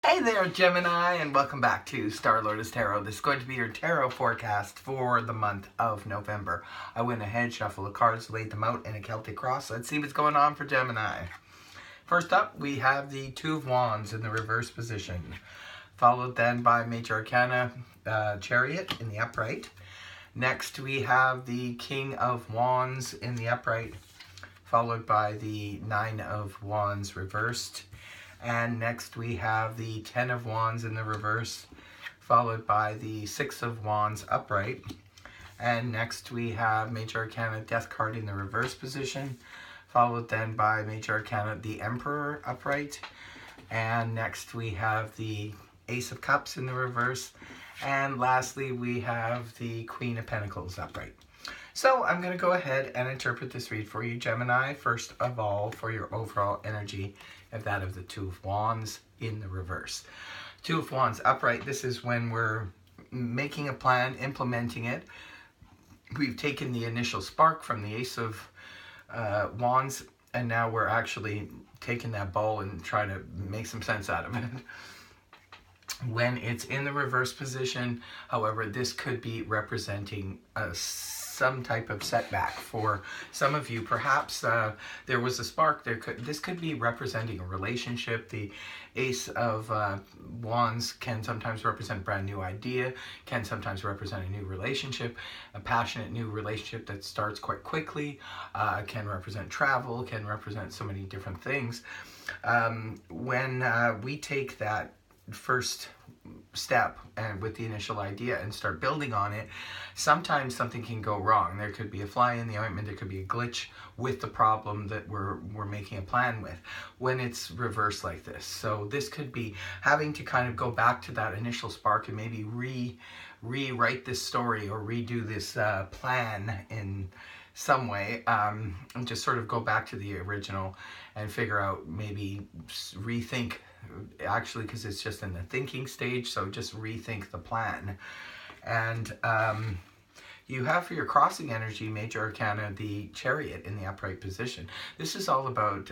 Hey there, Gemini, and welcome back to Star Lotus Tarot. This is going to be your tarot forecast for the month of November. I went ahead, shuffled the cards, laid them out in a Celtic cross. Let's see what's going on for Gemini. First up, we have the Two of Wands in the reverse position, followed then by Major Arcana Chariot in the upright. Next, we have the King of Wands in the upright, followed by the Nine of Wands reversed. And next we have the Ten of Wands in the reverse, followed by the Six of Wands upright. And next we have Major Arcana Death card in the reverse position, followed then by Major Arcana the Emperor upright. And next we have the Ace of Cups in the reverse. And lastly we have the Queen of Pentacles upright. So I'm going to go ahead and interpret this read for you, Gemini, first of all for your overall energy of that of the Two of Wands in the reverse. Two of Wands upright, this is when we're making a plan, implementing it. We've taken the initial spark from the Ace of Wands, and now we're actually taking that ball and trying to make some sense out of it. When it's in the reverse position, however, this could be representing some type of setback for some of you. Perhaps there was a spark. This could be representing a relationship. The Ace of Wands can sometimes represent a brand new idea, can sometimes represent a new relationship, a passionate new relationship that starts quite quickly, can represent travel, can represent so many different things. When we take that first step and with the initial idea and start building on it, sometimes something can go wrong. There could be a fly in the ointment, there could be a glitch with the problem that we're making a plan with when it's reversed like this. So this could be having to kind of go back to that initial spark and maybe rewrite this story or redo this plan in some way, and just sort of go back to the original and figure out, maybe rethink, actually, because it's just in the thinking stage, so just rethink the plan. And you have for your crossing energy, Major Arcana, the Chariot in the upright position. This is all about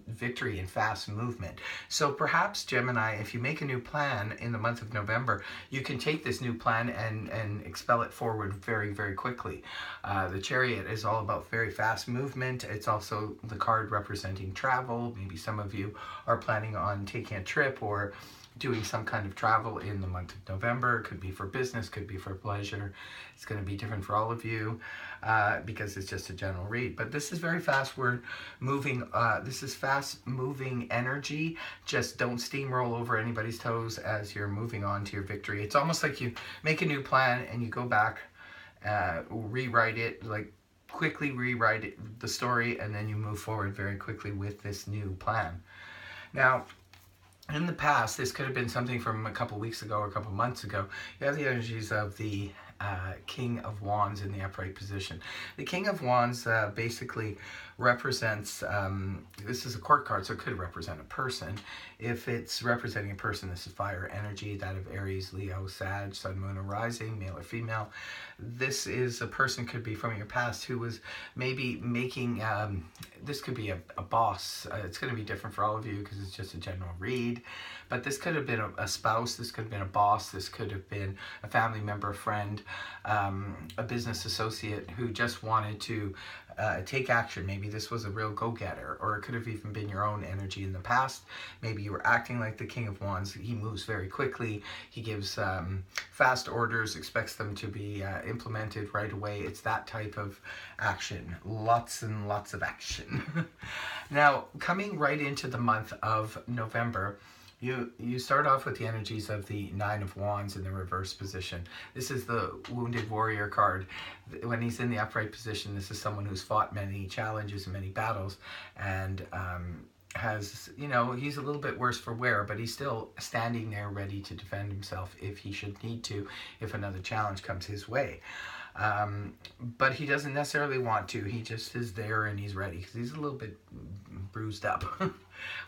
victory and fast movement. So perhaps, Gemini, if you make a new plan in the month of November, you can take this new plan and expel it forward very, very quickly. The Chariot is all about very fast movement. It's also the card representing travel. Maybe some of you are planning on taking a trip or doing some kind of travel in the month of November. Could be for business, could be for pleasure. It's going to be different for all of you because it's just a general read. But this is very fast. We're moving. This is fast moving energy. Just don't steamroll over anybody's toes as you're moving on to your victory. It's almost like you make a new plan and you go back, rewrite it, like quickly rewrite it, the story, and then you move forward very quickly with this new plan. Now, in the past, this could have been something from a couple weeks ago or a couple months ago. You have the energies of the King of Wands in the upright position. The King of Wands basically represents, this is a court card, so it could represent a person. If it's representing a person, this is fire energy, that of Aries, Leo, Sag, Sun, Moon, or Rising, male or female. This is a person, could be from your past, who was maybe making, this could be a boss. It's going to be different for all of you because it's just a general read. But this could have been a spouse, this could have been a boss, this could have been a family member, a friend, a business associate who just wanted to take action. Maybe this was a real go-getter, or it could have even been your own energy in the past. Maybe you were acting like the King of Wands. He moves very quickly. He gives fast orders, expects them to be implemented right away. It's that type of action. Lots and lots of action. Now, coming right into the month of November, you start off with the energies of the Nine of Wands in the reverse position. This is the Wounded Warrior card. When he's in the upright position, this is someone who's fought many challenges and many battles, and has, you know, he's a little bit worse for wear, but he's still standing there ready to defend himself if he should need to, if another challenge comes his way. But he doesn't necessarily want to. He just is there and he's ready because he's a little bit bruised up.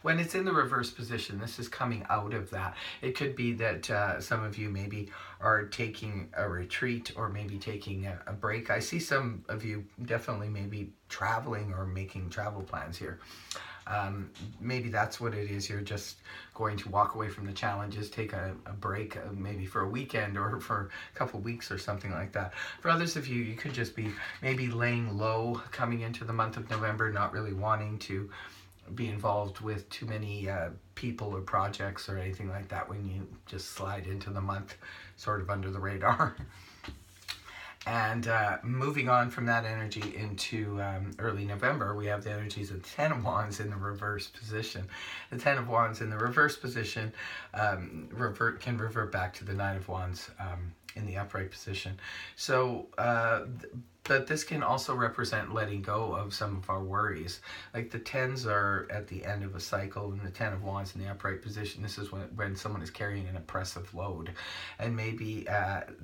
When it's in the reverse position, this is coming out of that. It could be that some of you maybe are taking a retreat or maybe taking a break. I see some of you definitely maybe traveling or making travel plans here. Maybe that's what it is. You're just going to walk away from the challenges, take a break, maybe for a weekend or for a couple weeks or something like that. For others of you, you could just be maybe laying low coming into the month of November, not really wanting to be involved with too many people or projects or anything like that when you just slide into the month sort of under the radar. And moving on from that energy into early November, we have the energies of the Ten of Wands in the reverse position. The Ten of Wands in the reverse position can revert back to the Nine of Wands in the upright position. So, but this can also represent letting go of some of our worries. Like the tens are at the end of a cycle, and the Ten of Wands in the upright position, this is when someone is carrying an oppressive load. And maybe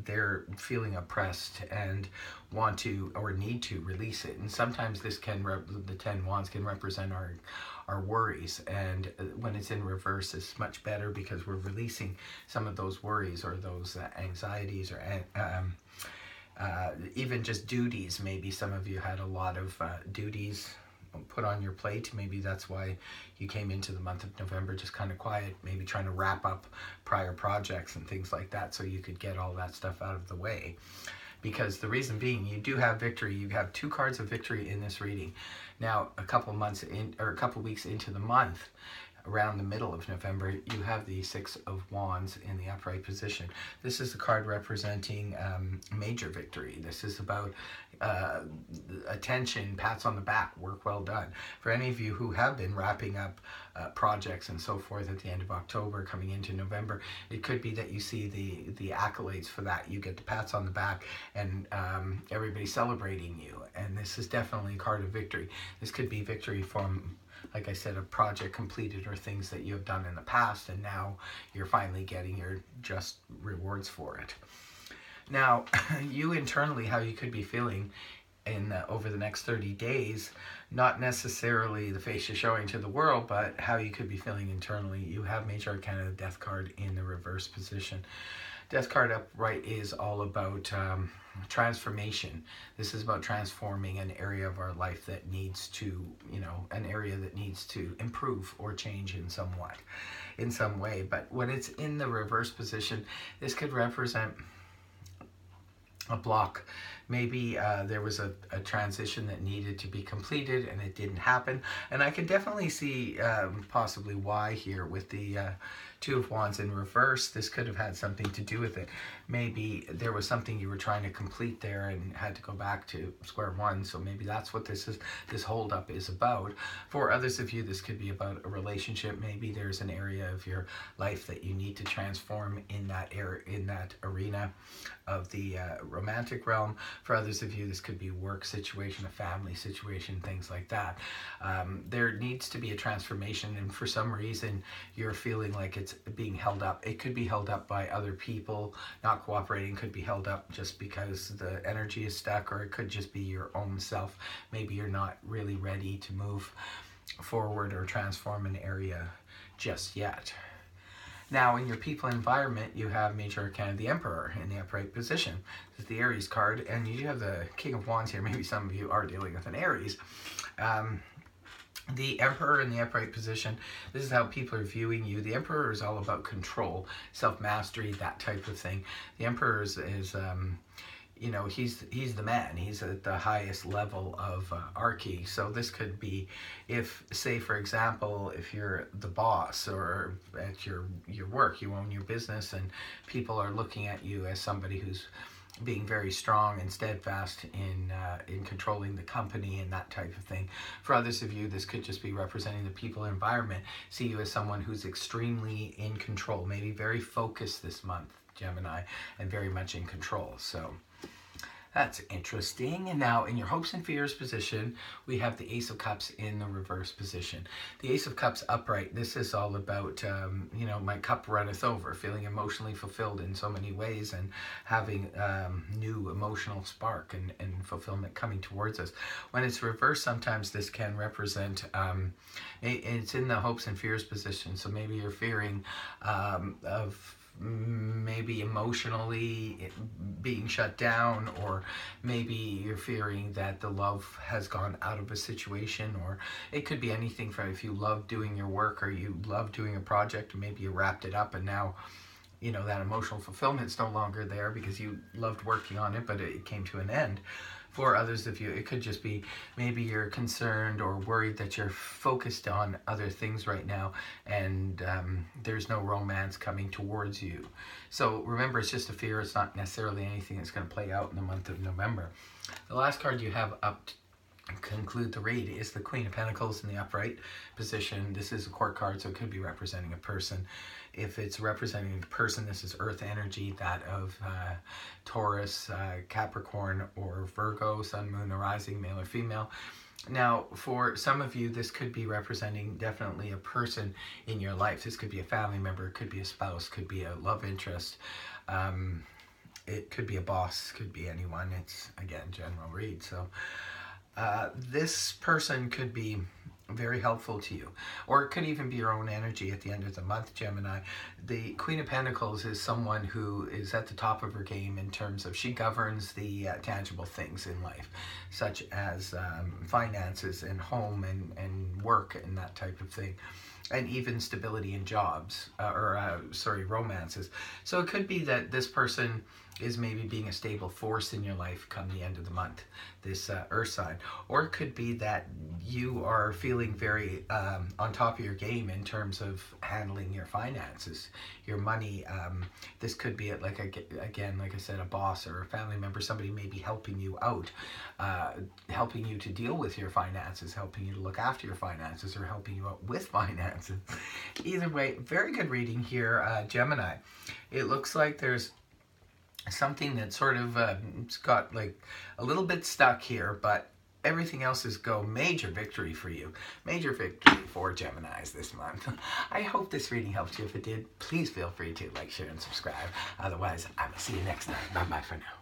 they're feeling oppressed and want to or need to release it. And sometimes this can, the Ten Wands can represent our worries. And when it's in reverse, it's much better because we're releasing some of those worries or those anxieties or even just duties. Maybe some of you had a lot of duties put on your plate. Maybe that's why you came into the month of November just kind of quiet, maybe trying to wrap up prior projects and things like that so you could get all that stuff out of the way. Because the reason being, you do have victory. You have 2 cards of victory in this reading. Now, a couple months in, or a couple weeks into the month, around the middle of November, you have the Six of Wands in the upright position. This is the card representing major victory. This is about attention, pats on the back, work well done. For any of you who have been wrapping up projects and so forth at the end of October, coming into November, it could be that you see the accolades for that. You get the pats on the back and everybody celebrating you. And this is definitely a card of victory. This could be victory from, like I said, a project completed or things that you have done in the past, and now you're finally getting your just rewards for it. Now, you internally, how you could be feeling in over the next 30 days, not necessarily the face you're showing to the world, but how you could be feeling internally. You have Major Arcana, the Death card in the reverse position. Death card upright is all about transformation. This is about transforming an area of our life that needs to, an area that needs to improve or change in some way. But when it's in the reverse position, this could represent a block. Maybe there was a transition that needed to be completed and it didn't happen. And I can definitely see possibly why here with the Two of Wands in reverse. This could have had something to do with it. Maybe there was something you were trying to complete there and had to go back to square one. So maybe that's what this hold up is about. For others of you, this could be about a relationship. Maybe there's an area of your life that you need to transform in that arena of the romantic realm. For others of you, this could be a work situation, a family situation, things like that. There needs to be a transformation, and for some reason you're feeling like it's being held up. It could be held up by other people not cooperating, could be held up just because the energy is stuck, or it could just be your own self. Maybe you're not really ready to move forward or transform an area just yet. Now, in your people environment, you have Major Arcana, the Emperor, in the upright position. This is the Aries card, and you have the King of Wands here. Maybe some of you are dealing with an Aries. The Emperor in the upright position, this is how people are viewing you. The Emperor is all about control, self-mastery, that type of thing. The Emperor is he's the man. He's at the highest level of archy. So this could be if, say, for example, if you're the boss or at your work, you own your business, and people are looking at you as somebody who's being very strong and steadfast in controlling the company and that type of thing. For others of you, this could just be representing the people environment. See you as someone who's extremely in control, maybe very focused this month, Gemini, and very much in control. So That's interesting. And now in your hopes and fears position, we have the Ace of Cups in the reverse position. The Ace of Cups upright, this is all about, my cup runneth over, feeling emotionally fulfilled in so many ways and having new emotional spark and fulfillment coming towards us. When it's reversed, sometimes this can represent, it's in the hopes and fears position. So maybe you're fearing of maybe emotionally being shut down, or maybe you're fearing that the love has gone out of a situation, or it could be anything from if you love doing your work or you love doing a project, or maybe you wrapped it up and now that emotional fulfillment's no longer there because you loved working on it, but it came to an end. For others of you, it could just be maybe you're concerned or worried that you're focused on other things right now, and there's no romance coming towards you. So remember, it's just a fear. It's not necessarily anything that's going to play out in the month of November. The last card you have up to conclude the read is the Queen of Pentacles in the upright position. This is a court card, so it could be representing a person. If it's representing a person, this is earth energy, that of Taurus, Capricorn, or Virgo, sun, moon, or rising, male or female. Now, for some of you, this could be representing definitely a person in your life. This could be a family member, it could be a spouse, could be a love interest. It could be a boss, could be anyone. It's, again, general read. So this person could be very helpful to you, or it could even be your own energy at the end of the month, Gemini. The Queen of Pentacles is someone who is at the top of her game in terms of she governs the tangible things in life, such as finances and home and work and that type of thing, and even stability in jobs, romances. So it could be that this person is maybe being a stable force in your life come the end of the month, this earth sign. Or it could be that you are feeling very on top of your game in terms of handling your finances, your money. This could be like I said, a boss or a family member. Somebody may be helping you out, helping you to deal with your finances, helping you to look after your finances, or helping you out with finances. Either way, very good reading here, Gemini. It looks like there's something that sort of got like a little bit stuck here, but everything else is go. Major victory for you. Major victory for Geminis this month. I hope this reading helped you. If it did, please feel free to like, share, and subscribe. Otherwise, I will see you next time. Bye-bye for now.